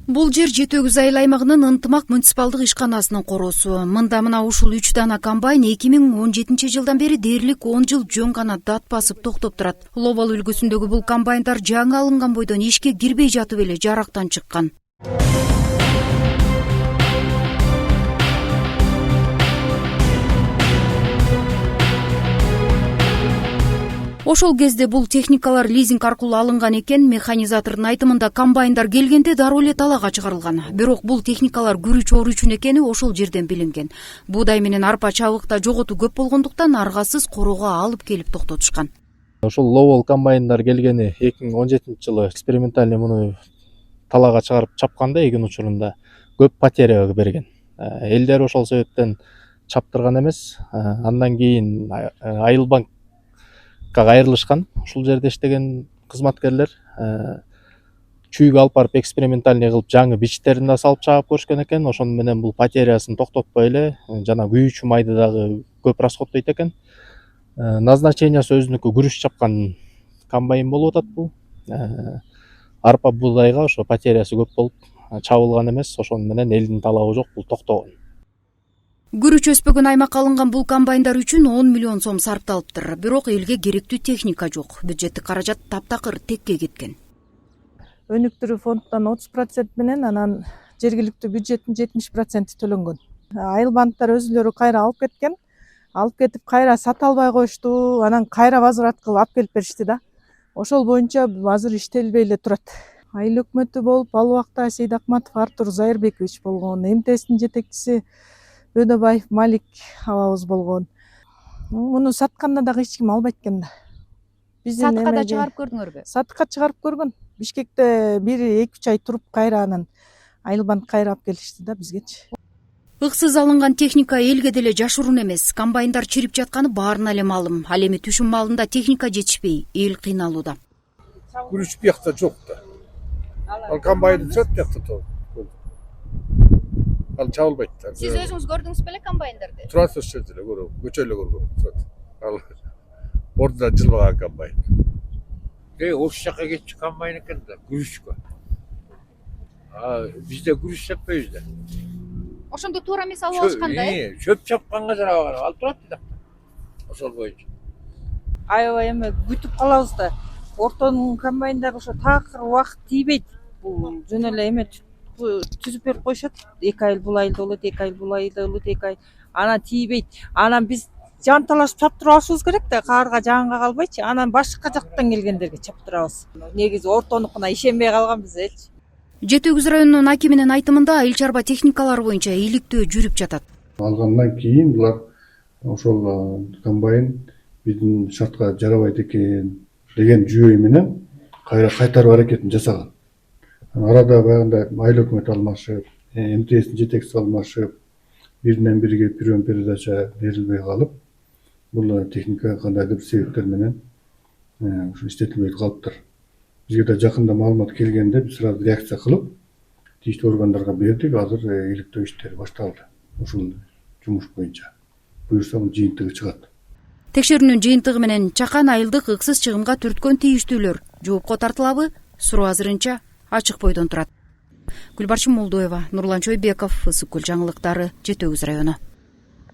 Бул жер Жети Өгүз айыл аймагынын Ынтымак муниципалдык ишканасынын короосу. Мында мына ушул 3 дана комбайн 2017 жылдан бери дээрлик 10 жыл жөн гана дат басып токтоп турат. Лобал үлгүсүндөгү бул комбайндар жаңы алынган бойдон ишке кирбей жатып эле жарактан чыккан. Ошол кезде бул техникалар лизинг аркылуу алынган экен. Механизатордун айтымында комбайндар келгенде дароо эле талаага чыгарылган. Бирок бул техникалар күрүч оруу үчүн экени ошол жерден билинген. Буудай менен арпа чабыкта жоготуу көп болгондуктан аргасыз короого алып келип токтотушкан. Ошол Лобал комбайндар келгени 2017 жылы экспериментальный муну талаага чыгарып чапканда эгин учурунда көп потеря берген. Элдер ошол себептен чаптырган эмес. Андан кийин Айылбанк айрылышкан. Ушул жерде иштеген кызматкерлер чүйгө алып барып экспериментальный кылып жаңы бичтерин да салып чагып көрүшкөн экен. Ошону менен бул потерясын токтотпой эле жана күйүүчү майды дагы көп расходдойт экен. Назначениясы өзүнүкү күрүч чапкан комбайн болуп атат бул. Арпа буудайга ошо потерясы көп болуп чабылган эмес. Ошону менен элдин талабы жок, бул токтогон. Күрүч өспөгөн аймакка алынган бул комбайндар үчүн 10 миллион сом сарпталыптыр. Бирок элге керектүү техника жок. Бюджеттик каражат таптакыр текке кеткен. Өнүктүрүү фондунан 30% менен, анан жергиликтүү бюджеттин 70% төлөнгөн. Айылбанктар өзүлөрү кайра алып кеткен. Алып кетип кайра сата албай коюшту, анан кайра возврат кылып алып келип беришти да. Ошол боюнча азыр иштелбей эле турат. Айыл өкмөтү болуп, ал убакта Сейдакматов Артур Зайырбекович болгон, МТСтин жетекчиси Өдөбаев Малик абабыз болгон. Муну сатканда дагы эч ким албайт экен да. Сатка да чыгарып көрдүңөрбү? Сатка чыгарып көргөн. Бишкекте 1-2 ай туруп кайра анан Айылбанк кайра алып келишти да бизгечи. Ыксыз алынган техника элге деле жашыруун эмес. Комбайндар чирип жатканы баарына эле маалым. Ал эми түшүм маалында техника жетишпей, эл кыйналууда. Күрүч биякта жок да. Ал комбайн турат биякта топ. Ал чабылбайт да. Сиз өзүңүз көрдүңүз беле комбайндарды? Турат ошол жерде эле көрөм. Көчөлө көргөм турат. Ал ордуна жылбаган комбайн. Ош жака кетчү комбайн экен да, күрүчкө. Бизде күрүч сеппейбиз да. Ошондо туура эмес алып алышканда, Чөп чапканга жарабы ал турат да. Ошол боюнча. Аябай эме күтүп калабыз да. Ортонун комбайндар ошо такыр убакыт тийбейт. Бул жөн эле эме түзүп берип коюшат. 2 айыл бул айылда болот, 2 айыл бул айылда болот, 2 ай. Анан тийбейт. Анан биз жанталашып чаптырып алышыбыз керек да, каарга жаганга калбайчы. Анан башка жактан келгендерге чаптырабыз. Негизи ортонукуна ишенбей калганбыз элчи. Жети Өгүз районунун акиминин айтымында айыл чарба техникалары боюнча иликтөө жүрүп жатат. Алгандан кийин булар ошол комбайн биздин шартка жарабайт экен деген жүйө менен кайтарып аракетин жасаган. Арада баягындай айыл өкмөтү алмашып, МТСтин жетекчиси алмашып, биринен бирге прием передача берилбей калып, бул техника кандайдыр бир себептер менен ушу иштетилбей калыптыр. Бизге да жакында маалымат келгенде биз сразу реакция кылып, тийиштүү органдарга бердик. Азыр иликтөө иштери башталды. Ушул жумуш боюнча. Буюрса жыйынтыгы чыгат. Текшерүүнүн жыйынтыгы менен чакан айылдык ыксыз чыгымга түрткөн тийиштүүлөр жоопко тартылабы? Суроо азырынча ачык бойдон турат. Гүлбарчын Молдоева, Нурлан Чойбеков, Ысык Көл жаңылыктары, Жети Өгүз району.